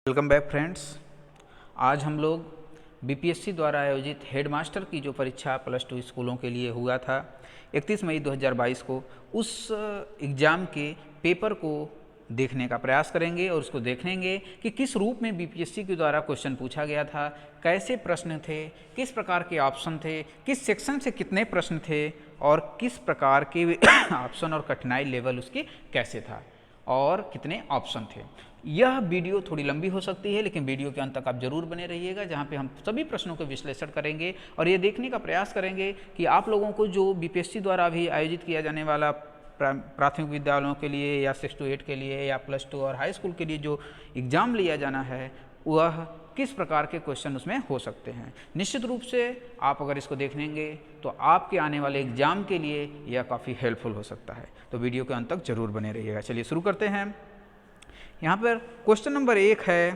Welcome back friends. आज हम लोग बीपीएससी द्वारा आयोजित हेडमास्टर की जो परीक्षा +2 स्कूलों के लिए हुआ था 31 मई 2022 को, उस एग्ज़ाम के पेपर को देखने का प्रयास करेंगे और उसको देखेंगे कि किस रूप में बीपीएससी के द्वारा क्वेश्चन पूछा गया था, कैसे प्रश्न थे, किस प्रकार के ऑप्शन थे, किस सेक्शन से कितने प्रश्न थे और किस प्रकार के ऑप्शन और कठिनाई लेवल उसकी कैसे था और कितने ऑप्शन थे। यह वीडियो थोड़ी लंबी हो सकती है, लेकिन वीडियो के अंत तक आप जरूर बने रहिएगा, जहां पे हम सभी प्रश्नों का विश्लेषण करेंगे और ये देखने का प्रयास करेंगे कि आप लोगों को जो बीपीएससी द्वारा अभी आयोजित किया जाने वाला प्राथमिक विद्यालयों के लिए या 6 to 8 के लिए या +2 और हाई स्कूल के लिए जो एग्ज़ाम लिया जाना है, वह किस प्रकार के क्वेश्चन उसमें हो सकते हैं। निश्चित रूप से आप अगर इसको देखेंगे तो आपके आने वाले एग्ज़ाम के लिए यह काफ़ी हेल्पफुल हो सकता है, तो वीडियो के अंत तक जरूर बने रहिएगा। चलिए शुरू करते हैं। यहाँ पर क्वेश्चन नंबर 1 है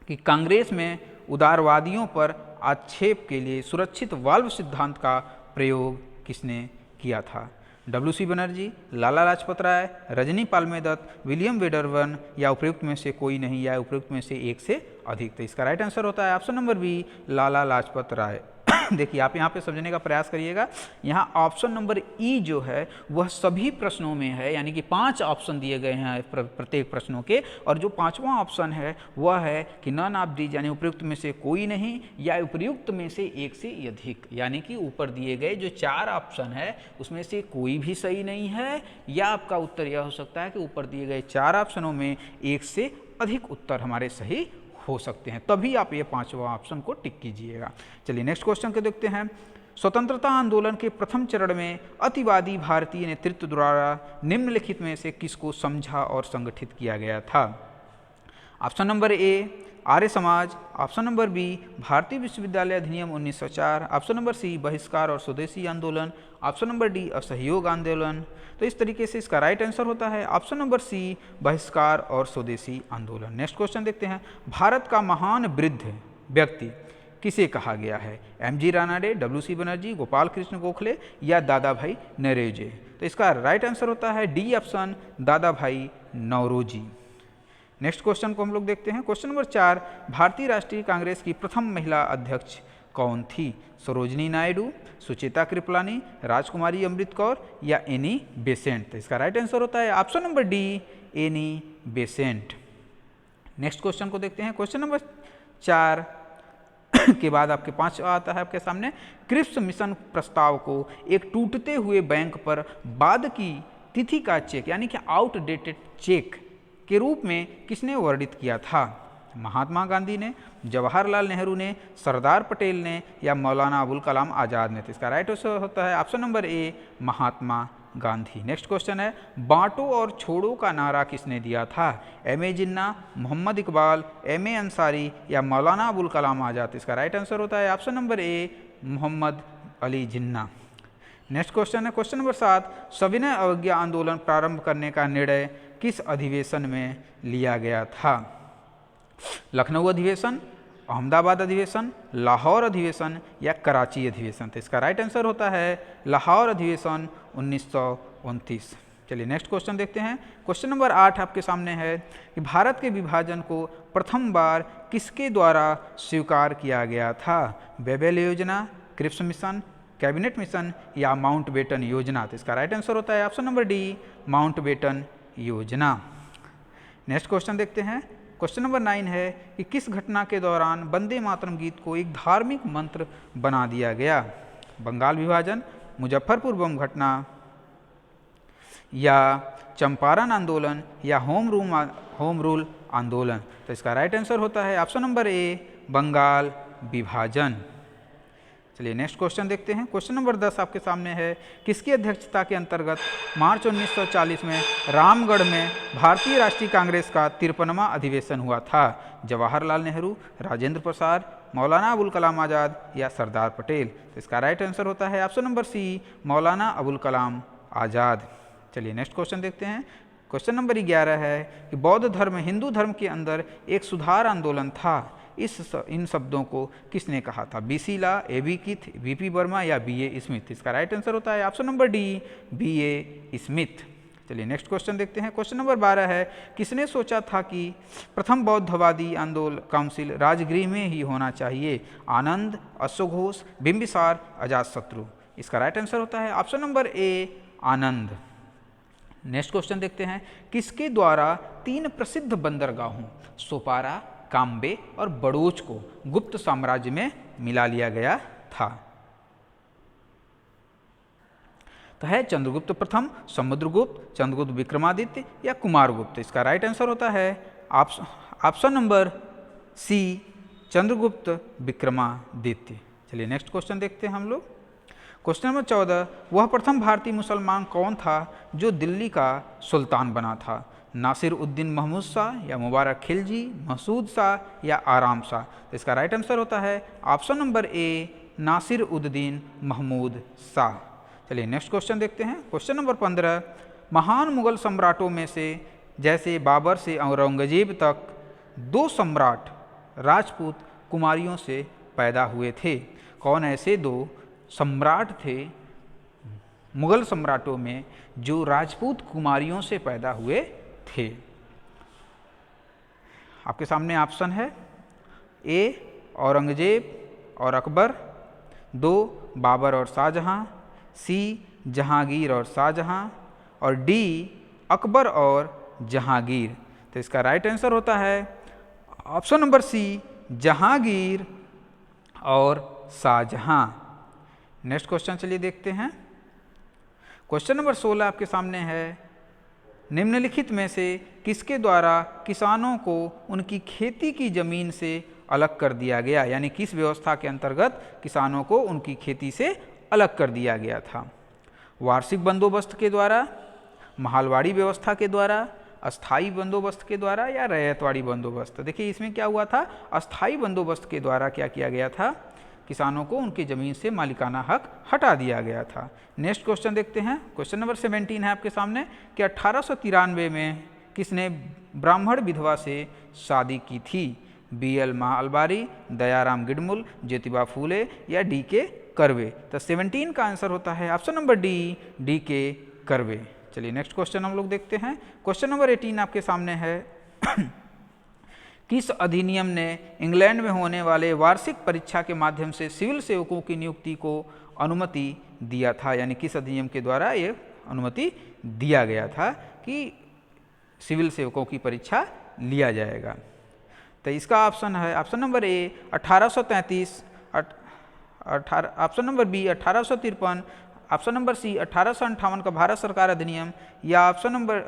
कि कांग्रेस में उदारवादियों पर आक्षेप के लिए सुरक्षित वाल्व सिद्धांत का प्रयोग किसने किया था? WC बनर्जी, लाला लाजपत राय, रजनी पालमे दत्त, विलियम वेडरवन या उपयुक्त में से कोई नहीं या उपयुक्त में से एक से अधिक। तो इसका राइट आंसर होता है option number B, Lala Lajpat Rai. देखिए आप यहाँ पे समझने का प्रयास करिएगा। यहाँ ऑप्शन नंबर ई जो है वह सभी प्रश्नों में है, यानी कि 5 ऑप्शन दिए गए हैं प्रत्येक प्रश्नों के, और जो 5वां ऑप्शन है वह है कि नन ऑफ दीज, यानी उपयुक्त में से कोई नहीं या उपयुक्त में से एक से अधिक, यानी कि ऊपर दिए गए जो 4 ऑप्शन है उसमें से कोई भी सही नहीं है, या आपका उत्तर यह हो सकता है कि ऊपर दिए गए 4 ऑप्शनों में एक से अधिक उत्तर हमारे सही हो सकते हैं, तभी आप ये 5वां ऑप्शन को टिक कीजिएगा। चलिए नेक्स्ट क्वेश्चन को देखते हैं। स्वतंत्रता आंदोलन के प्रथम चरण में अतिवादी भारतीय नेतृत्व द्वारा निम्नलिखित में से किसको समझा और संगठित किया गया था? ऑप्शन नंबर ए, Arya Samaj, option number B, भारतीय विश्वविद्यालय अधिनियम 1904, ऑप्शन नंबर सी, बहिष्कार और स्वदेशी आंदोलन, ऑप्शन नंबर डी, असहयोग आंदोलन। तो इस तरीके से इसका राइट आंसर होता है ऑप्शन नंबर सी, बहिष्कार और स्वदेशी आंदोलन। नेक्स्ट क्वेश्चन देखते हैं। भारत का महान वृद्ध व्यक्ति किसे कहा गया है? MG रानाडे, WC बनर्जी, गोपाल कृष्ण गोखले या दादा भाई नौरोजी। तो इसका राइट आंसर होता है डी ऑप्शन, दादा भाई नौरोजी। नेक्स्ट क्वेश्चन को हम लोग देखते हैं। क्वेश्चन नंबर 4, भारतीय राष्ट्रीय कांग्रेस की प्रथम महिला अध्यक्ष कौन थी? सरोजनी नायडू, सुचेता कृपलानी, राजकुमारी अमृत कौर या एनी बेसेंट। तो इसका राइट आंसर होता है option number D, Annie Besant. Next question को देखते हैं। क्वेश्चन नंबर 4 के बाद आपके 5 आता है आपके सामने। क्रिप्स मिशन प्रस्ताव को एक टूटते हुए बैंक पर बाद की तिथि का चेक, यानी कि आउटडेटेड चेक के रूप में किसने वर्णित किया था? महात्मा गांधी ने, जवाहरलाल नेहरू ने, सरदार पटेल ने या मौलाना अबुल कलाम आज़ाद ने। तो इसका राइट आंसर होता है ऑप्शन नंबर ए, महात्मा गांधी। नेक्स्ट क्वेश्चन है, बांटो और छोड़ो का नारा किसने दिया था? MA जिन्ना, मोहम्मद इकबाल, MA अंसारी या मौलाना अबुल कलाम आज़ाद। इसका राइट आंसर होता है option number A, Mohammad Ali Jinnah. Next question है क्वेश्चन नंबर 7, सविनय अवज्ञा आंदोलन प्रारंभ करने का निर्णय किस अधिवेशन में लिया गया था? लखनऊ अधिवेशन, अहमदाबाद अधिवेशन, लाहौर अधिवेशन या कराची अधिवेशन। तो इसका राइट आंसर होता है लाहौर अधिवेशन 1929। चलिए नेक्स्ट क्वेश्चन देखते हैं। क्वेश्चन नंबर 8 आपके सामने है कि भारत के विभाजन को प्रथम बार किसके द्वारा स्वीकार किया गया था? बेबेल योजना, क्रिप्स मिशन, कैबिनेट मिशन या माउंटबेटन योजना। तो इसका राइट आंसर होता है ऑप्शन नंबर डी, माउंटबेटन योजना। नेक्स्ट क्वेश्चन देखते हैं। क्वेश्चन नंबर 9 है कि किस घटना के दौरान वंदे मातरम गीत को एक धार्मिक मंत्र बना दिया गया? बंगाल विभाजन, मुजफ्फरपुर बम घटना या चंपारण आंदोलन या होम रूल आंदोलन। तो इसका राइट आंसर होता है ऑप्शन नंबर ए, बंगाल विभाजन। चलिए नेक्स्ट क्वेश्चन देखते हैं। क्वेश्चन नंबर 10 आपके सामने है, किसकी अध्यक्षता के अंतर्गत मार्च 1940 में रामगढ़ में भारतीय राष्ट्रीय कांग्रेस का 53वां अधिवेशन हुआ था? जवाहरलाल नेहरू, राजेंद्र प्रसाद, मौलाना अबुल कलाम आज़ाद या सरदार पटेल। तो इसका राइट आंसर होता है ऑप्शन नंबर सी, मौलाना अबुल कलाम आज़ाद। चलिए नेक्स्ट क्वेश्चन देखते हैं। क्वेश्चन नंबर 11 है कि बौद्ध धर्म हिंदू धर्म के अंदर एक सुधार आंदोलन था, इन शब्दों को किसने कहा था? BC ला, AB किथ, VP वर्मा या BA स्मिथ। इसका राइट आंसर होता है option number D, BA Smith. चलिए नेक्स्ट क्वेश्चन देखते हैं। क्वेश्चन नंबर 12 है, किसने सोचा था कि प्रथम बौद्धवादी आंदोलन काउंसिल राजगृह में ही होना चाहिए? आनंद, अश्वघोष, बिंबिसार, अजातशत्रु। इसका राइट आंसर होता है ऑप्शन नंबर ए, आनंद। नेक्स्ट क्वेश्चन देखते हैं, किसके द्वारा 3 प्रसिद्ध बंदरगाहों सोपारा, काम्बे और बड़ोच को गुप्त साम्राज्य में मिला लिया गया था? तो है चंद्रगुप्त प्रथम, समुद्रगुप्त, चंद्रगुप्त विक्रमादित्य या कुमारगुप्त। इसका राइट आंसर होता है option number C, Chandragupta Vikramaditya. चलिए नेक्स्ट क्वेश्चन देखते हैं हम लोग। क्वेश्चन नंबर 14, वह प्रथम भारतीय मुसलमान कौन था जो दिल्ली का सुल्तान बना था? नासिर उद्दीन महमूद शाह या मुबारक खिलजी, मसूद शाह या आराम शाह? तो इसका राइट आंसर होता है option number A, Nasir Uddin Mahmud Shah. चलिए नेक्स्ट क्वेश्चन देखते हैं। क्वेश्चन नंबर 15, महान मुगल सम्राटों में से जैसे बाबर से औरंगजेब तक 2 सम्राट राजपूत कुमारियों से पैदा हुए थे। कौन ऐसे 2 सम्राट थे मुगल सम्राटों में जो राजपूत कुमारियों से पैदा हुए थे? आपके सामने ऑप्शन है, ए औरंगजेब और अकबर, 2 बाबर और शाहजहां, सी जहांगीर और शाहजहां, और डी अकबर और जहांगीर। तो इसका राइट आंसर होता है ऑप्शन नंबर सी, जहांगीर और शाहजहां। नेक्स्ट क्वेश्चन चलिए देखते हैं। क्वेश्चन नंबर 16 आपके सामने है, निम्नलिखित में से किसके द्वारा किसानों को उनकी खेती की जमीन से अलग कर दिया गया? यानी किस व्यवस्था के अंतर्गत किसानों को उनकी खेती से अलग कर दिया गया था? वार्षिक बंदोबस्त के द्वारा, महालवाड़ी व्यवस्था के द्वारा, अस्थाई बंदोबस्त के द्वारा या रैयतवाड़ी बंदोबस्त? देखिए इसमें क्या हुआ था, अस्थाई बंदोबस्त के द्वारा क्या किया गया था, किसानों को उनकी ज़मीन से मालिकाना हक हटा दिया गया था। नेक्स्ट क्वेश्चन देखते हैं। क्वेश्चन नंबर 17 है आपके सामने कि 1893 में किसने ब्राह्मण विधवा से शादी की थी? BL महालबारी, दयाराम गिडमुल, ज्योतिबा फूले या DK कर्वे? तो 17 का आंसर होता है option number D, DK curve. चलिए नेक्स्ट क्वेश्चन हम लोग देखते हैं। क्वेश्चन नंबर 18 आपके सामने है, किस अधिनियम ने इंग्लैंड में होने वाले वार्षिक परीक्षा के माध्यम से सिविल सेवकों की नियुक्ति को अनुमति दिया था? यानी किस अधिनियम के द्वारा ये अनुमति दिया गया था कि सिविल सेवकों की परीक्षा लिया जाएगा? तो इसका ऑप्शन है option number A 1833, option number B 1853, option number C 1858 का भारत सरकार अधिनियम या ऑप्शन नंबर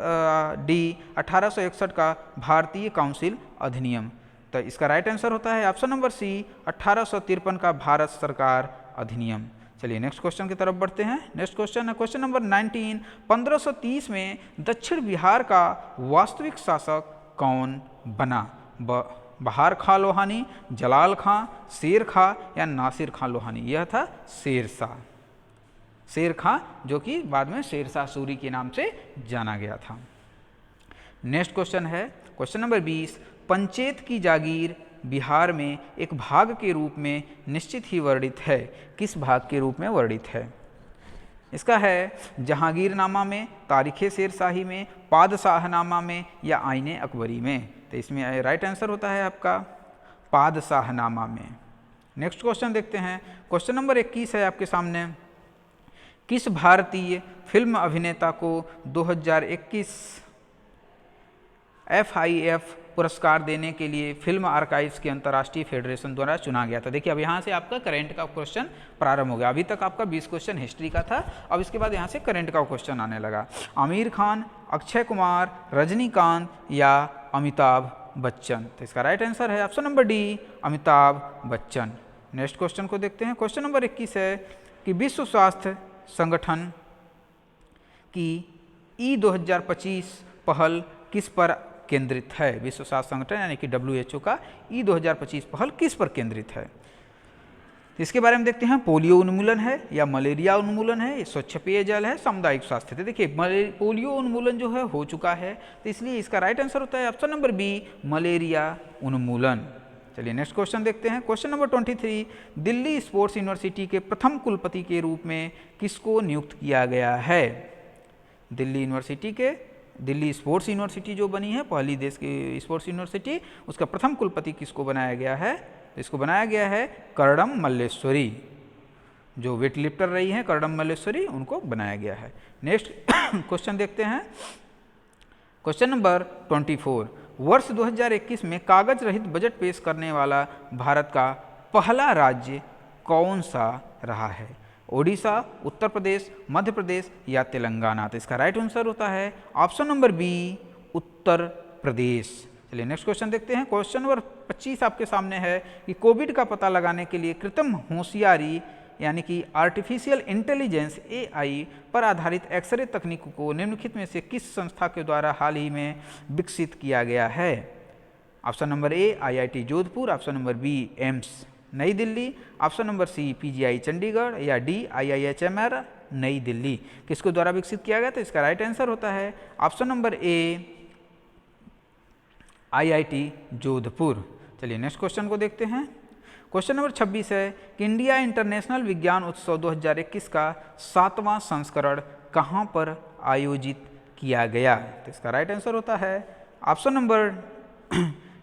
डी 1861 का भारतीय काउंसिल अधिनियम। तो इसका राइट आंसर होता है ऑप्शन नंबर सी 1853 का भारत सरकार अधिनियम। चलिए नेक्स्ट क्वेश्चन की तरफ बढ़ते हैं। नेक्स्ट क्वेश्चन है क्वेश्चन नंबर 19, 1530 में दक्षिण बिहार का वास्तविक शासक कौन बना? बहार खां लोहानी, जलाल खां, शेर खां या नासिर खां लोहानी? यह था शेर शाह, शेर खां जो कि बाद में शेर शाह सूरी के नाम से जाना गया था। नेक्स्ट क्वेश्चन है क्वेश्चन नंबर 20, पंचेत की जागीर बिहार में एक भाग के रूप में निश्चित ही वर्णित है। किस भाग के रूप में वर्णित है? इसका है जहांगीरनामा में, तारीख़े शेरशाही में, पादशाहनामा में या आईने अकबरी में? तो इसमें राइट आंसर होता है आपका पादशाहनामा में। नेक्स्ट क्वेश्चन देखते हैं। क्वेश्चन नंबर 21 है आपके सामने, किस भारतीय फिल्म अभिनेता को 2021 FIF पुरस्कार देने के लिए फिल्म आर्काइव्स के अंतर्राष्ट्रीय फेडरेशन द्वारा चुना गया था? देखिए अब यहाँ से आपका करंट का क्वेश्चन प्रारंभ हो गया। अभी तक आपका 20 क्वेश्चन हिस्ट्री का था, अब इसके बाद यहाँ से करंट का क्वेश्चन आने लगा। आमिर खान, अक्षय कुमार, रजनीकांत या अमिताभ बच्चन? तो इसका राइट आंसर है option number D, Amitabh Bachchan. Next question को देखते हैं। क्वेश्चन नंबर 21 है कि विश्व स्वास्थ्य संगठन की E2025 पहल किस पर केंद्रित है? विश्व स्वास्थ्य संगठन यानी कि WHO का E2025 पहल किस पर केंद्रित है? इसके बारे में देखते हैं। पोलियो उन्मूलन है या मलेरिया उन्मूलन है, स्वच्छ पेयजल है, सामुदायिक स्वास्थ्य? तो देखिए पोलियो उन्मूलन जो है हो चुका है, तो इसलिए इसका राइट आंसर होता है ऑप्शन नंबर बी, मलेरिया उन्मूलन। चलिए नेक्स्ट क्वेश्चन देखते हैं। Question number 23, Delhi sports university के प्रथम कुलपति के रूप में किसको नियुक्त किया गया है? दिल्ली यूनिवर्सिटी के, दिल्ली स्पोर्ट्स यूनिवर्सिटी जो बनी है, पहली देश की स्पोर्ट्स यूनिवर्सिटी, उसका प्रथम कुलपति किसको बनाया गया है? इसको बनाया गया है कर्दम मल्लेश्वरी, जो वेट लिफ्टर रही हैं कर्दम मल्लेश्वरी, उनको बनाया गया है। नेक्स्ट क्वेश्चन देखते हैं, क्वेश्चन नंबर 24। वर्ष 2021 में कागज रहित बजट पेश करने वाला भारत का पहला राज्य कौन सा रहा है? ओडिशा, उत्तर प्रदेश, मध्य प्रदेश या तेलंगाना? तो इसका राइट आंसर होता है option number B, Uttar Pradesh. चलिए नेक्स्ट क्वेश्चन देखते हैं। क्वेश्चन नंबर 25 आपके सामने है कि कोविड का पता लगाने के लिए कृत्रिम होशियारी यानी कि आर्टिफिशियल इंटेलिजेंस AI पर आधारित एक्सरे तकनीक को निम्नलिखित में से किस संस्था के द्वारा हाल ही में विकसित किया गया है? Option number A IIT Jodhpur, option number B AIIMS New Delhi, option number C PGI Chandigarh या डी IIHMR नई दिल्ली। किसके द्वारा विकसित किया गया? तो इसका राइट आंसर होता है option number A IIT Jodhpur. चलिए नेक्स्ट क्वेश्चन को देखते हैं। क्वेश्चन नंबर 26 है कि इंडिया इंटरनेशनल विज्ञान उत्सव 2021 का 7वां संस्करण कहाँ पर आयोजित किया गया? तो इसका राइट आंसर होता है option number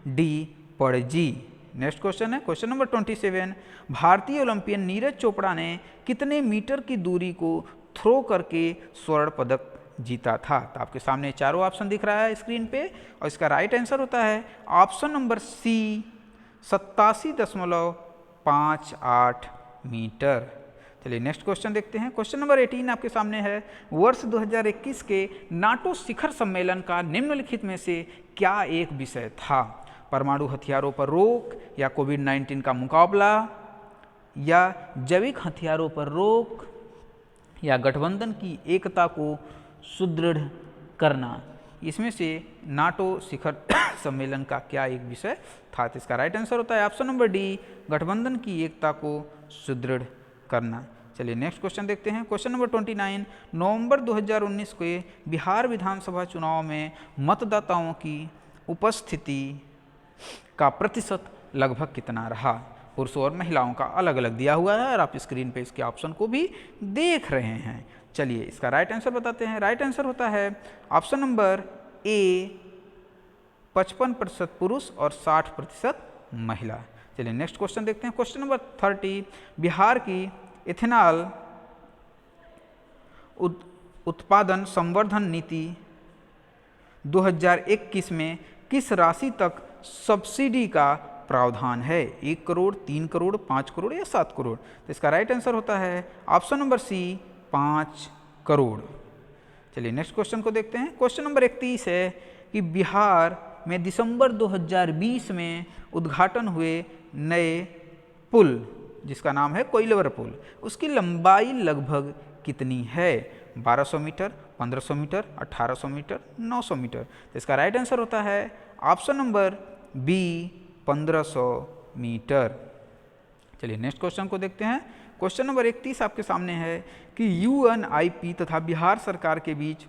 D Panaji. Next question है क्वेश्चन नंबर 27। भारतीय ओलंपियन नीरज चोपड़ा ने कितने मीटर की दूरी को थ्रो करके स्वर्ण पदक जीता था? तो आपके सामने चारों ऑप्शन दिख रहा है स्क्रीन पे, और इसका राइट आंसर होता है ऑप्शन नंबर सी 87.58 मीटर। चलिए नेक्स्ट क्वेश्चन देखते हैं। क्वेश्चन नंबर 18 आपके सामने है। वर्ष 2021 के नाटो शिखर सम्मेलन का निम्नलिखित में से क्या एक विषय था? परमाणु हथियारों पर रोक या कोविड-19 का मुकाबला या जैविक हथियारों पर रोक या गठबंधन की एकता को सुदृढ़ करना? इसमें से नाटो शिखर सम्मेलन का क्या एक विषय था? तो इसका राइट आंसर होता है ऑप्शन नंबर डी, गठबंधन की एकता को सुदृढ़ करना। चलिए नेक्स्ट क्वेश्चन देखते हैं। Question number 29। नवंबर 2019 के बिहार विधानसभा चुनाव में मतदाताओं की उपस्थिति का प्रतिशत लगभग कितना रहा? पुरुषों और महिलाओं का अलग अलग दिया हुआ है और आप स्क्रीन पे इसके ऑप्शन को भी देख रहे हैं। चलिए इसका राइट आंसर बताते हैं। राइट आंसर होता है ऑप्शन नंबर ए 55% पुरुष और 60% महिला। चलिए नेक्स्ट क्वेश्चन देखते हैं। Question number 30। बिहार की इथेनॉल उत्पादन संवर्धन नीति 2021 में किस राशि तक सब्सिडी का प्रावधान है? 1 करोड़, 3 करोड़, 5 करोड़ या 7 करोड़? तो इसका राइट आंसर होता है ऑप्शन नंबर सी 5 करोड़। चलिए नेक्स्ट क्वेश्चन को देखते हैं। क्वेश्चन नंबर 31 है कि बिहार में दिसंबर 2020 में उद्घाटन हुए नए पुल जिसका नाम है कोइलवर पुल, उसकी लंबाई लगभग कितनी है? 1200 मीटर, 1500 मीटर, 1800 मीटर, 900 मीटर? तो इसका राइट आंसर होता है ऑप्शन नंबर बी 1500 मीटर। चलिए नेक्स्ट क्वेश्चन को देखते हैं। क्वेश्चन नंबर 31 आपके सामने है कि UNIP तथा बिहार सरकार के बीच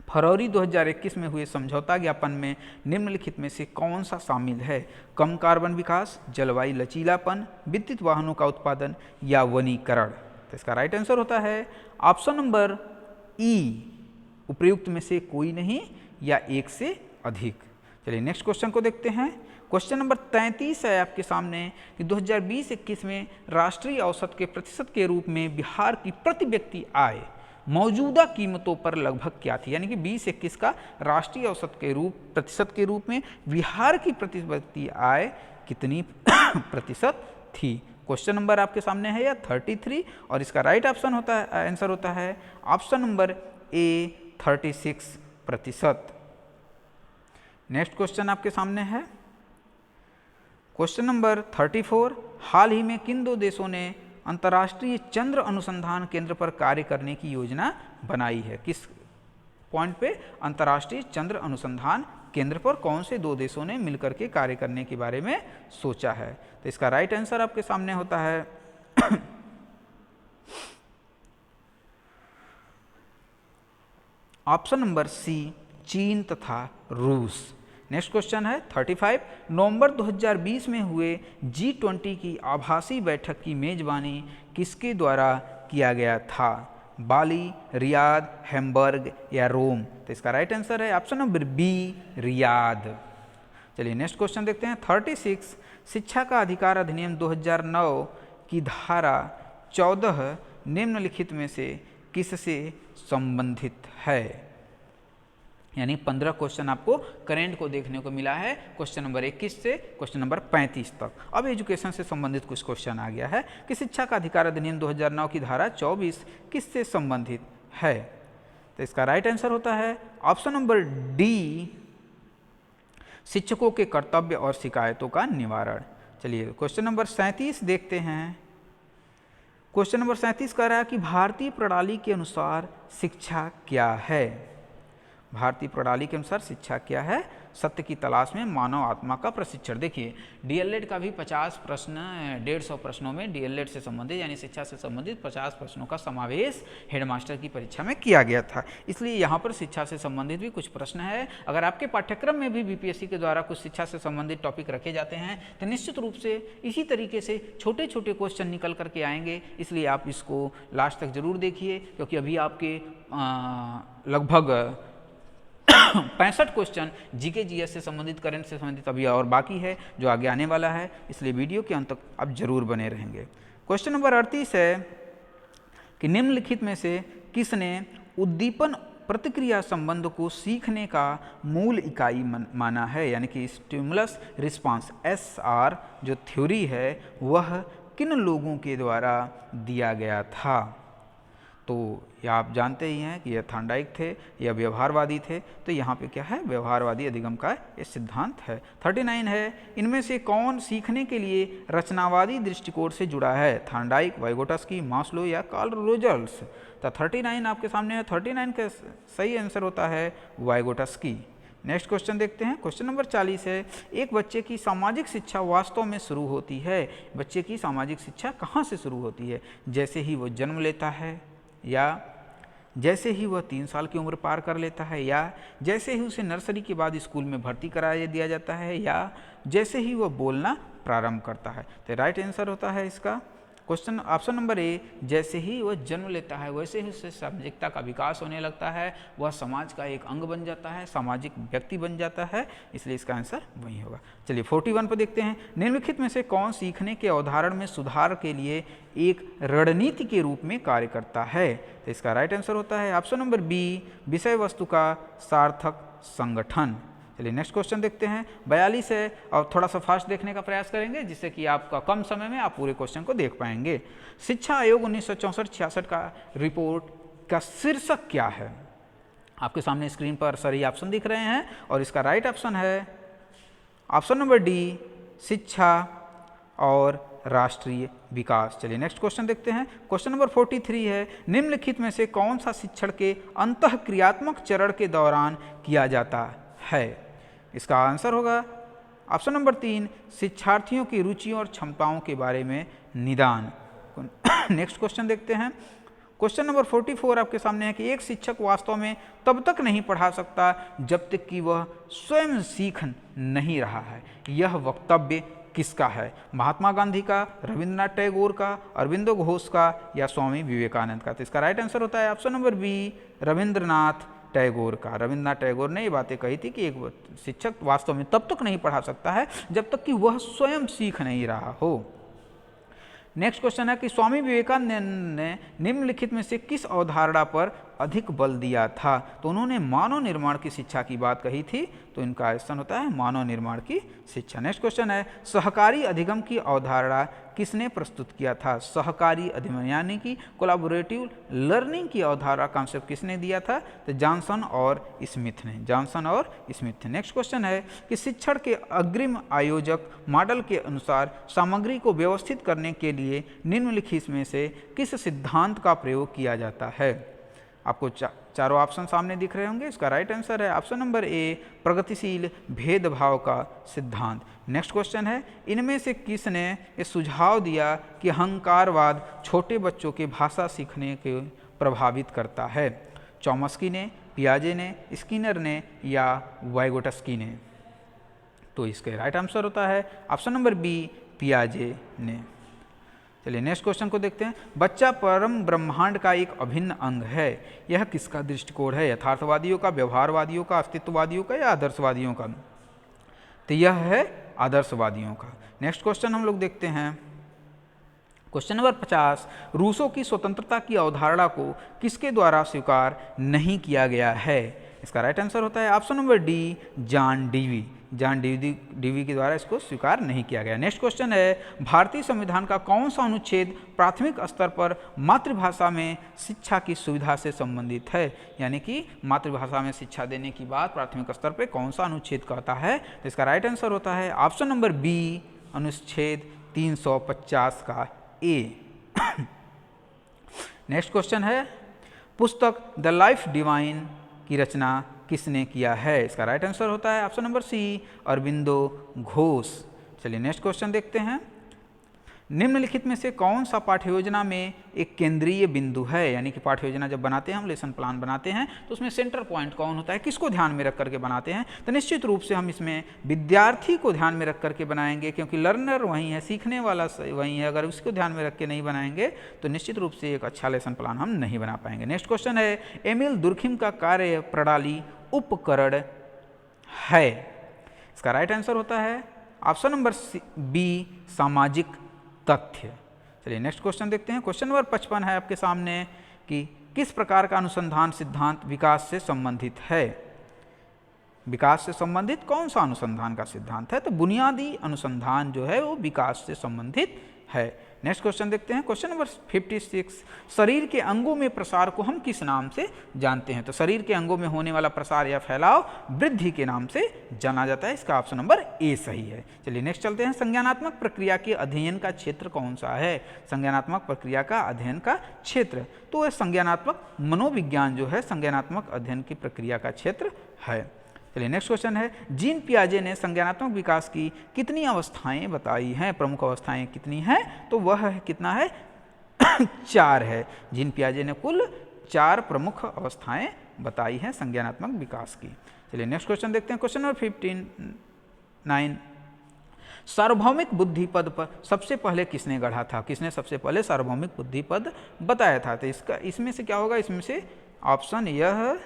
फरवरी 2021 में हुए समझौता ज्ञापन में निम्नलिखित में से कौन सा शामिल है? कम कार्बन विकास, जलवायु लचीलापन, विद्युत वाहनों का उत्पादन या वनीकरण? तो इसका राइट आंसर होता है ऑप्शन नंबर ई, उपयुक्त में से कोई नहीं या एक से अधिक। चलिए नेक्स्ट क्वेश्चन को देखते हैं। क्वेश्चन नंबर 33 है आपके सामने कि 2020-21 में राष्ट्रीय औसत के प्रतिशत के रूप में बिहार की प्रति व्यक्ति आय मौजूदा कीमतों पर लगभग क्या थी? यानी कि 20-21 का राष्ट्रीय औसत के प्रतिशत के रूप में बिहार की प्रति व्यक्ति आय कितनी प्रतिशत थी? क्वेश्चन नंबर आपके सामने है या 33, और इसका राइट ऑप्शन होता है, आंसर होता है ऑप्शन नंबर ए 36%। नेक्स्ट क्वेश्चन आपके सामने है क्वेश्चन नंबर 34। हाल ही में किन दो देशों ने अंतर्राष्ट्रीय चंद्र अनुसंधान केंद्र पर कार्य करने की योजना बनाई है? किस पॉइंट पे अंतर्राष्ट्रीय चंद्र अनुसंधान केंद्र पर कौन से दो देशों ने मिलकर के कार्य करने के बारे में सोचा है? तो इसका राइट आंसर आपके सामने होता है ऑप्शन नंबर सी, चीन तथा रूस। नेक्स्ट क्वेश्चन है 35। नवंबर 2020 में हुए G20 की आभासी बैठक की मेजबानी किसके द्वारा किया गया था? बाली, रियाद, हैम्बर्ग या रोम? तो इसका राइट आंसर है ऑप्शन नंबर बी, रियाद। चलिए नेक्स्ट क्वेश्चन देखते हैं। 36 शिक्षा का अधिकार अधिनियम 2009 की धारा 14 निम्नलिखित में से किससे संबंधित है? यानी 15 क्वेश्चन आपको करेंट को देखने को मिला है, क्वेश्चन नंबर 21 से क्वेश्चन नंबर 35 तक। अब एजुकेशन से संबंधित कुछ क्वेश्चन आ गया है कि शिक्षा का अधिकार अधिनियम 2009 की धारा 24 किससे संबंधित है? तो इसका राइट आंसर होता है ऑप्शन नंबर डी, शिक्षकों के कर्तव्य और शिकायतों का निवारण। चलिए क्वेश्चन नंबर 37 देखते हैं। क्वेश्चन नंबर 37 कह रहा है कि भारतीय प्रणाली के अनुसार शिक्षा क्या है? भारतीय प्रणाली के अनुसार शिक्षा क्या है? सत्य की तलाश में मानव आत्मा का प्रशिक्षण। देखिए डीएलएड का भी 50 प्रश्न 150 प्रश्नों में डीएलएड से संबंधित यानी शिक्षा से संबंधित 50 प्रश्नों का समावेश हेडमास्टर की परीक्षा में किया गया था, इसलिए यहाँ पर शिक्षा से संबंधित भी कुछ प्रश्न है। अगर आपके पाठ्यक्रम में भी बीपीएससी के द्वारा कुछ शिक्षा से संबंधित टॉपिक रखे जाते हैं तो निश्चित रूप से इसी तरीके से छोटे छोटे क्वेश्चन निकल करके आएंगे, इसलिए आप इसको लास्ट तक जरूर देखिए, क्योंकि अभी आपके लगभग 65 क्वेश्चन जीके जीएस से संबंधित, करंट से संबंधित अभी और बाकी है जो आगे आने वाला है, इसलिए वीडियो के अंत तक आप जरूर बने रहेंगे। क्वेश्चन नंबर 38 है कि निम्नलिखित में से किसने उद्दीपन प्रतिक्रिया संबंध को सीखने का मूल इकाई माना है? यानी कि स्टिमुलस रिस्पांस SR जो थ्योरी है वह किन लोगों के द्वारा दिया गया था? तो यह आप जानते ही हैं कि यह थॉर्नडाइक थे या व्यवहारवादी थे, तो यहाँ पे क्या है? व्यवहारवादी अधिगम का ये सिद्धांत है। 39 है इनमें से कौन सीखने के लिए रचनावादी दृष्टिकोण से जुड़ा है? थॉर्नडाइक, वाइगोटस्की, मास्लो या कार्ल रोजर्स? तो 39 आपके सामने है। 39 का सही आंसर होता है वाइगोटस्की। नेक्स्ट क्वेश्चन देखते हैं। क्वेश्चन नंबर 40 है एक बच्चे की सामाजिक शिक्षा वास्तव में शुरू होती है? बच्चे की सामाजिक शिक्षा कहाँ से शुरू होती है? जैसे ही वो जन्म लेता है, या जैसे ही वह 3 साल की उम्र पार कर लेता है, या जैसे ही उसे नर्सरी के बाद स्कूल में भर्ती करा दिया जाता है, या जैसे ही वह बोलना प्रारंभ करता है? तो राइट आंसर होता है इसका क्वेश्चन ऑप्शन नंबर ए, जैसे ही वह जन्म लेता है वैसे ही उससे सामाजिकता का विकास होने लगता है, वह समाज का एक अंग बन जाता है, सामाजिक व्यक्ति बन जाता है, इसलिए इसका आंसर वही होगा। चलिए 41 पर देखते हैं। निम्नलिखित में से कौन सीखने के अवधारण में सुधार के लिए एक रणनीति के रूप में कार्य करता है? तो इसका राइट आंसर होता है ऑप्शन नंबर बी, विषय वस्तु का सार्थक संगठन। चलिए नेक्स्ट क्वेश्चन देखते हैं। 42 है और थोड़ा सा फास्ट देखने का प्रयास करेंगे जिससे कि आपका कम समय में आप पूरे क्वेश्चन को देख पाएंगे। शिक्षा आयोग 1964-66 का रिपोर्ट का शीर्षक क्या है? आपके सामने स्क्रीन पर सारे ऑप्शन दिख रहे हैं और इसका राइट ऑप्शन है ऑप्शन नंबर डी, शिक्षा और राष्ट्रीय विकास। चलिए नेक्स्ट क्वेश्चन देखते हैं। क्वेश्चन नंबर 43 है निम्नलिखित में से कौन सा शिक्षण के अंतःक्रियात्मक चरण के दौरान किया जाता है? इसका आंसर होगा ऑप्शन नंबर 3, शिक्षार्थियों की रुचियों और क्षमताओं के बारे में निदान। नेक्स्ट क्वेश्चन देखते हैं। क्वेश्चन नंबर 44 आपके सामने है कि एक शिक्षक वास्तव में तब तक नहीं पढ़ा सकता जब तक कि वह स्वयं सीख नहीं रहा है। यह वक्तव्य किसका है? महात्मा गांधी का, रविंद्रनाथ टैगोर का, अरविंदो घोष का या स्वामी विवेकानंद का? तो इसका राइट आंसर होता है option number B, Rabindranath Tagore का। रविंद्रनाथ टैगोर ने ये बातें कही थी कि एक शिक्षक वास्तव में तब तक नहीं पढ़ा सकता है जब तक कि वह स्वयं सीख नहीं रहा हो। नेक्स्ट क्वेश्चन है कि स्वामी विवेकानंद ने निम्नलिखित में से किस अवधारणा पर अधिक बल दिया था? तो उन्होंने मानव निर्माण की शिक्षा की बात कही थी, तो इनका आंसर होता है मानव निर्माण की शिक्षा। नेक्स्ट क्वेश्चन है सहकारी अधिगम की अवधारणा किसने प्रस्तुत किया था? सहकारी अधिगम यानी कि कोलैबोरेटिव लर्निंग की अवधारणा कॉन्सेप्ट किसने दिया था? तो जॉनसन और स्मिथ ने। जॉनसन और स्मिथ। नेक्स्ट क्वेश्चन है कि शिक्षण के अग्रिम आयोजक मॉडल के अनुसार सामग्री को व्यवस्थित करने के लिए निम्नलिखित में से किस सिद्धांत का प्रयोग किया जाता है? आपको चारों ऑप्शन सामने दिख रहे होंगे। इसका राइट आंसर है ऑप्शन नंबर ए, प्रगतिशील भेदभाव का सिद्धांत। नेक्स्ट क्वेश्चन है इनमें से किसने ये सुझाव दिया कि अहंकारवाद छोटे बच्चों के भाषा सीखने को प्रभावित करता है? चॉम्स्की ने, पियाजे ने, स्किनर ने या वाइगोटस्की ने? तो इसके राइट आंसर होता है ऑप्शन नंबर बी, पियाजे ने। चलिए नेक्स्ट क्वेश्चन को देखते हैं। बच्चा परम ब्रह्मांड का एक अभिन्न अंग है, यह किसका दृष्टिकोण है? यथार्थवादियों का, व्यवहारवादियों का, अस्तित्ववादियों का या आदर्शवादियों का? तो यह है आदर्शवादियों का। नेक्स्ट क्वेश्चन हम लोग देखते हैं। क्वेश्चन नंबर 50, रूसों की स्वतंत्रता की अवधारणा को किसके द्वारा स्वीकार नहीं किया गया है? इसका राइट आंसर होता है option number D, John Dewey. John Dewey के द्वारा इसको स्वीकार नहीं किया गया। नेक्स्ट क्वेश्चन है, भारतीय संविधान का कौन सा अनुच्छेद प्राथमिक स्तर पर मातृभाषा में शिक्षा की सुविधा से संबंधित है? यानी कि मातृभाषा में शिक्षा देने की बात प्राथमिक स्तर पर कौन सा अनुच्छेद कहता है? तो इसका राइट आंसर होता है ऑप्शन नंबर बी, अनुच्छेद 350 का ए। नेक्स्ट क्वेश्चन है, पुस्तक द लाइफ डिवाइन की रचना किसने किया है? इसका राइट आंसर होता है option number C, Aurobindo Ghosh. चलिए नेक्स्ट क्वेश्चन देखते हैं। निम्नलिखित में से कौन सा पाठ्य योजना में एक केंद्रीय बिंदु है? यानी कि पाठ्य योजना जब बनाते हैं, हम लेसन प्लान बनाते हैं, तो उसमें सेंटर पॉइंट कौन होता है, किसको ध्यान में रख करके बनाते हैं? तो निश्चित रूप से हम इसमें विद्यार्थी को ध्यान में रख करके बनाएंगे, क्योंकि लर्नर वही है, सीखने वाला वही है। अगर उसको ध्यान में रख के नहीं बनाएंगे तो निश्चित रूप से एक अच्छा लेसन प्लान हम नहीं बना पाएंगे। नेक्स्ट क्वेश्चन है, एमिल दुर्खिम का कार्य प्रणाली उपकरण है? इसका राइट आंसर होता है ऑप्शन नंबर बी, सामाजिक तथ्य। चलिए नेक्स्ट क्वेश्चन देखते हैं। क्वेश्चन नंबर 55 है आपके सामने कि किस प्रकार का अनुसंधान सिद्धांत विकास से संबंधित है? विकास से संबंधित कौन सा अनुसंधान का सिद्धांत है? तो बुनियादी अनुसंधान जो है वो विकास से संबंधित है। नेक्स्ट क्वेश्चन देखते हैं। क्वेश्चन नंबर 56, शरीर के अंगों में प्रसार को हम किस नाम से जानते हैं? तो शरीर के अंगों में होने वाला प्रसार या फैलाव वृद्धि के नाम से जाना जाता है। इसका ऑप्शन नंबर ए सही है। चलिए नेक्स्ट चलते हैं। संज्ञानात्मक प्रक्रिया के अध्ययन का क्षेत्र कौन सा है? संज्ञानात्मक प्रक्रिया का अध्ययन का क्षेत्र, तो यह संज्ञानात्मक मनोविज्ञान जो है संज्ञानात्मक अध्ययन की प्रक्रिया का क्षेत्र है। चलिए नेक्स्ट क्वेश्चन है, जीन पियाजे ने संज्ञानात्मक विकास की कितनी अवस्थाएं बताई हैं? प्रमुख अवस्थाएं कितनी हैं? तो वह कितना है 4 है। जीन पियाजे ने कुल 4 प्रमुख अवस्थाएं बताई हैं संज्ञानात्मक विकास की। चलिए नेक्स्ट क्वेश्चन देखते हैं। क्वेश्चन नंबर 59, सार्वभौमिक बुद्धि पद पर सबसे पहले किसने गढ़ा था? किसने सबसे पहले सार्वभौमिक बुद्धि पद बताया था? तो इसमें से क्या होगा? इसमें से ऑप्शन यह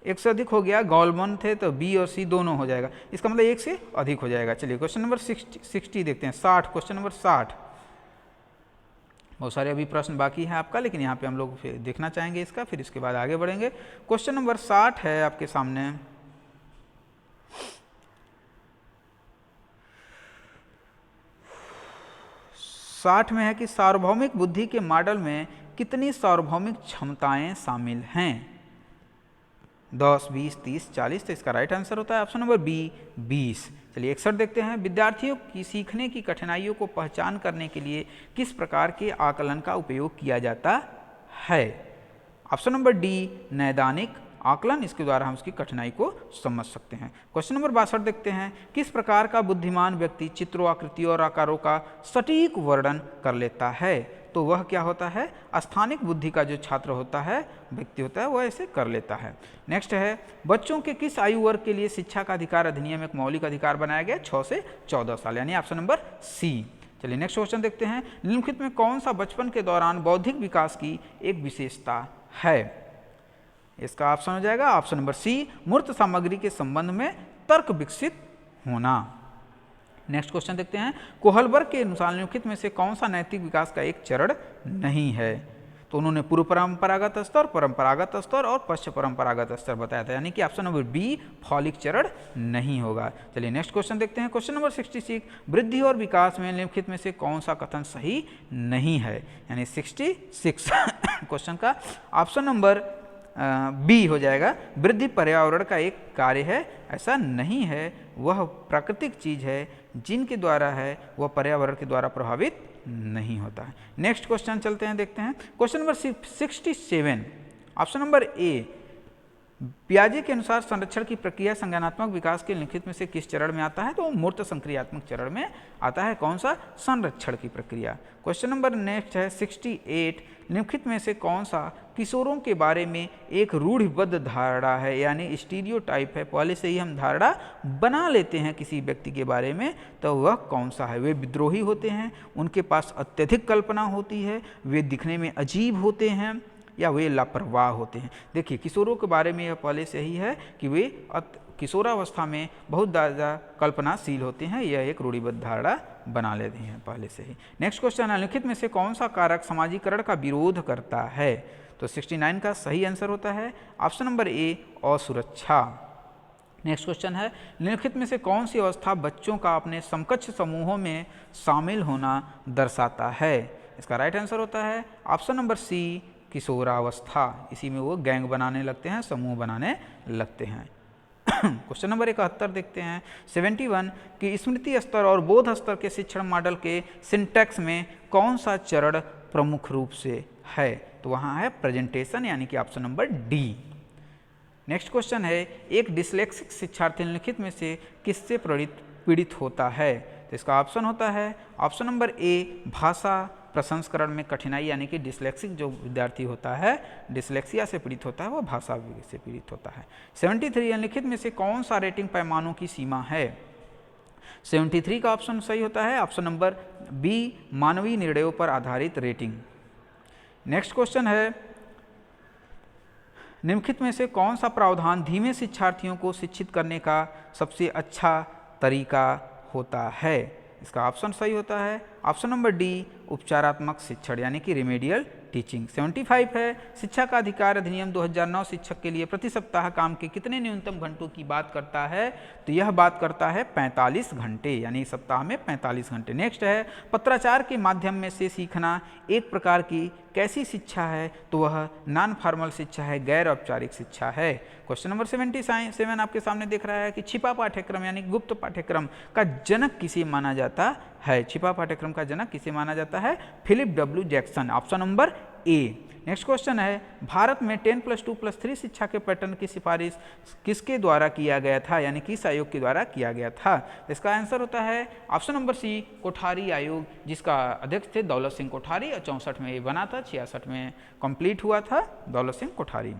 एक से अधिक हो गया, गॉलमन थे तो बी और सी दोनों हो जाएगा, इसका मतलब एक से अधिक हो जाएगा। चलिए क्वेश्चन नंबर 60 देखते हैं। 60, क्वेश्चन नंबर 60। बहुत सारे अभी प्रश्न बाकी हैं आपका, लेकिन यहाँ पे हम लोग फिर देखना चाहेंगे इसका, फिर इसके बाद आगे बढ़ेंगे। क्वेश्चन नंबर 60 है आपके सामने। साठ में है कि सार्वभौमिक बुद्धि के मॉडल में कितनी सार्वभौमिक क्षमताएं शामिल हैं? 10, 20, 30, 40। तो इसका राइट आंसर होता है ऑप्शन नंबर बी, 20। चलिए 61 देखते हैं। विद्यार्थियों की सीखने की कठिनाइयों को पहचान करने के लिए किस प्रकार के आकलन का उपयोग किया जाता है? ऑप्शन नंबर डी, नैदानिक आकलन। इसके द्वारा हम उसकी कठिनाई को समझ सकते हैं। क्वेश्चन नंबर 62 देखते हैं। किस प्रकार का बुद्धिमान व्यक्ति चित्रों, आकृतियों और आकारों का सटीक वर्णन कर लेता है? तो वह क्या होता है? स्थानिक बुद्धि का जो छात्र होता है, व्यक्ति होता है, वह ऐसे कर लेता है। नेक्स्ट है, बच्चों के किस आयु वर्ग के लिए शिक्षा का अधिकार अधिनियम एक मौलिक अधिकार बनाया गया? 6 से 14 साल, यानी ऑप्शन नंबर सी। चलिए नेक्स्ट क्वेश्चन देखते हैं। निम्नलिखित में कौन सा बचपन के दौरान बौद्धिक विकास की एक विशेषता है? इसका ऑप्शन हो जाएगा ऑप्शन नंबर सी, मूर्त सामग्री के संबंध में तर्क विकसित होना। नेक्स्ट क्वेश्चन देखते हैं। कोहलबर्ग के अनुसार निम्नलिखित में से कौन सा नैतिक विकास का एक चरण नहीं है? तो उन्होंने पूर्व परंपरागत स्तर, परंपरागत स्तर और पश्च परंपरागत स्तर बताया था, यानी कि ऑप्शन नंबर बी, फॉलिक चरण नहीं होगा। चलिए नेक्स्ट क्वेश्चन देखते हैं। क्वेश्चन नंबर 66, वृद्धि और विकास में निम्नलिखित में से कौन सा कथन सही नहीं है? यानी 66 क्वेश्चन का ऑप्शन नंबर बी हो जाएगा। वृद्धि पर्यावरण का एक कार्य है, ऐसा नहीं है। वह प्राकृतिक चीज है, जिनके द्वारा है वह पर्यावरण के द्वारा प्रभावित नहीं होता है। नेक्स्ट क्वेश्चन चलते हैं, देखते हैं। Question number 67, option number A, पियाजे के अनुसार संरक्षण की प्रक्रिया संज्ञानात्मक विकास के निम्नलिखित में से किस चरण में आता है? तो मूर्त संक्रियात्मक चरण में आता है। कौन सा? संरक्षण की प्रक्रिया। क्वेश्चन नंबर नेक्स्ट है 68, निम्नलिखित में से कौन सा किशोरों के बारे में एक रूढ़िबद्ध धारणा है, यानी स्टीरियोटाइप है, पहले से ही हम धारणा बना लेते हैं किसी व्यक्ति के बारे में, तो वह कौन सा है? वे विद्रोही होते हैं, उनके पास अत्यधिक कल्पना होती है, वे दिखने में अजीब होते हैं, या वे लापरवाह होते हैं। देखिए किशोरों के बारे में यह पहले से ही है कि वे किशोरावस्था में बहुत ज़्यादा कल्पनाशील होते हैं, यह एक रूढ़िबद्ध धारणा बना लेते हैं पहले से ही। नेक्स्ट क्वेश्चन, निम्नलिखित में से कौन सा कारक समाजीकरण का विरोध करता है? तो 69 का सही आंसर होता है ऑप्शन नंबर ए, असुरक्षा। नेक्स्ट क्वेश्चन है, निम्नलिखित में से कौन सी अवस्था बच्चों का अपने समकक्ष समूहों में शामिल होना दर्शाता है? इसका राइट आंसर होता है ऑप्शन नंबर सी, किशोरावस्था। इसी में वो गैंग बनाने लगते हैं, समूह बनाने लगते हैं। क्वेश्चन नंबर 71 देखते हैं 71 कि स्मृति स्तर और बोध स्तर के शिक्षण मॉडल के सिंटैक्स में कौन सा चरण प्रमुख रूप से है? तो वहाँ है प्रेजेंटेशन, यानी कि option number D. Next question है, एक डिस्लेक्सिक शिक्षार्थी निम्नलिखित में से किससे पीड़ित होता है? तो इसका ऑप्शन होता है ऑप्शन नंबर ए, भाषा प्रसंस्करण में कठिनाई, यानी कि डिस्लेक्सिक जो विद्यार्थी होता है, डिस्लेक्सिया से पीड़ित होता है, वो भाषा से पीड़ित होता है। 73 निम्नलिखित में से कौन सा रेटिंग पैमानों की सीमा है? 73 का ऑप्शन सही होता है ऑप्शन नंबर बी, मानवीय निर्णयों पर आधारित रेटिंग। नेक्स्ट क्वेश्चन है, निम्नलिखित में से कौन सा प्रावधान धीमे शिक्षार्थियों को शिक्षित करने का सबसे अच्छा तरीका होता है? इसका ऑप्शन सही होता है ऑप्शन नंबर डी, उपचारात्मक शिक्षण, यानी कि रिमेडियल टीचिंग। 75 है, शिक्षा का अधिकार अधिनियम 2009 शिक्षक के लिए प्रति सप्ताह काम के कितने न्यूनतम घंटों की बात करता है? तो यह बात करता है 45 घंटे, यानी सप्ताह में 45 घंटे। नेक्स्ट है, पत्राचार के माध्यम में से सीखना एक प्रकार की कैसी शिक्षा है? तो वह नॉन फॉर्मल शिक्षा है, गैर औपचारिक शिक्षा है। क्वेश्चन नंबर 77 आपके सामने दिख रहा है कि छिपा पाठ्यक्रम यानी गुप्त पाठ्यक्रम का जनक किसे माना जाता है? छिपा पाठ्यक्रम का जनक किसे माना जाता है? Philip W Jackson, option number A. Next question है, भारत में 10+2+3 शिक्षा के पैटर्न की सिफारिश किसके द्वारा किया गया था, यानी किस आयोग के द्वारा किया गया था? इसका आंसर होता है ऑप्शन नंबर सी, कोठारी आयोग, जिसका अध्यक्ष थे दौलत सिंह कोठारी, और 64 में ये बना था, 66 में कंप्लीट हुआ था दौलत सिंह कोठारी।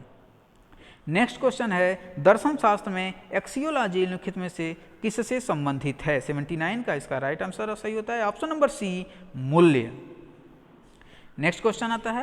नेक्स्ट क्वेश्चन है, दर्शन शास्त्र में एक्सियोलॉजी निम्नलिखित में से किससे संबंधित है? 79 का इसका राइट आंसर सही होता है ऑप्शन नंबर सी, मूल्य। नेक्स्ट क्वेश्चन आता है